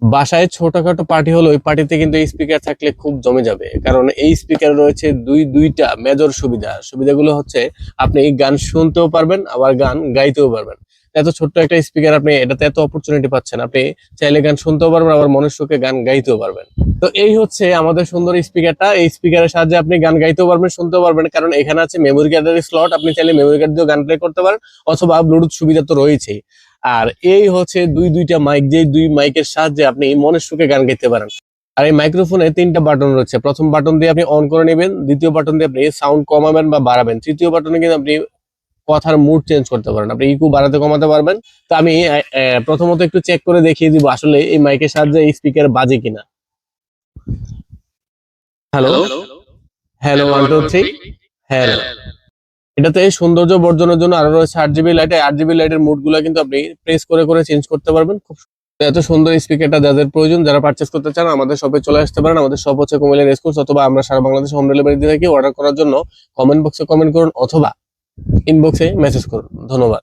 বাসায় ছোটখাটো পার্টি হলো, ওই পার্টিতে কিন্তু এই স্পিকার থাকলে খুব জমে যাবে। কারণ এই স্পিকার রয়েছে দুইটা মেজর সুবিধাগুলো হচ্ছে আপনি গান শুনতেও পারবেন, আবার গান গাইতেও পারবেন। এত ছোট্ট একটা স্পিকার, আপনি এটাতে এত অপরচুনিটি পাচ্ছেন। আপনি চাইলে গান শুনতেও পারবেন, আবার মনের সুখে গান গাইতেও পারবেন। তো এই হচ্ছে আমাদের সুন্দর স্পিকারটা। এই স্পিকারের সাহায্যে আপনি গান গাইতেও পারবেন, শুনতেও পারবেন। কারণ এখানে আছে মেমোরি কার্ডের স্লট, আপনি চাইলে মেমোরি কার্ড দিয়েও গান প্লে করতে পারেন, অথবা ব্লুটুথ সুবিধা তো রয়েছেই। আর এই হচ্ছে দুইটা মাইক, যে দুই মাইকের সাহায্যে আপনি মনের সুখে গান গাইতে পারেন। আর এই মাইক্রোফোনে 3টা বাটন রয়েছে। প্রথম বাটন দিয়ে আপনি অন করে নেবেন, দ্বিতীয় বাটন দিয়ে আপনি সাউন্ড কমাবেন বা বাড়াবেন, তৃতীয় বাটনে কিন্তু আপনি কথার মুড চেঞ্জ করতে পারেন, আপনি ইকু বাড়াতে কমাতে পারবেন। তো আমি প্রথমত একটু চেক করে দেখিয়ে দিব আসলে এই মাইকের সাহায্যে এই স্পিকার বাজে কিনা। Hello, hello, 1 2 3। হ্যালো। এটাতে সৌন্দর্য বর্ধনের জন্য আরো রয়েছে 8 জিবি লাইট। 8 জিবি লাইটের মুড গুলা কিন্তু আপনি প্রেস করে করে চেঞ্জ করতে পারবেন। খুব এত সুন্দর স্পিকারটা যাদের প্রয়োজন, যারা পারচেস করতে চান, আমাদের শপে চলে আসতে পারেন। আমাদের শপ হচ্ছে কুমিল্লা রেসকোর্স, অথবা আমরা সারা বাংলাদেশে হোম ডেলিভারি দিয়ে থাকি। অর্ডার করার জন্য কমেন্ট বক্সে কমেন্ট করুন, অথবা ইনবক্সে মেসেজ করুন। ধন্যবাদ।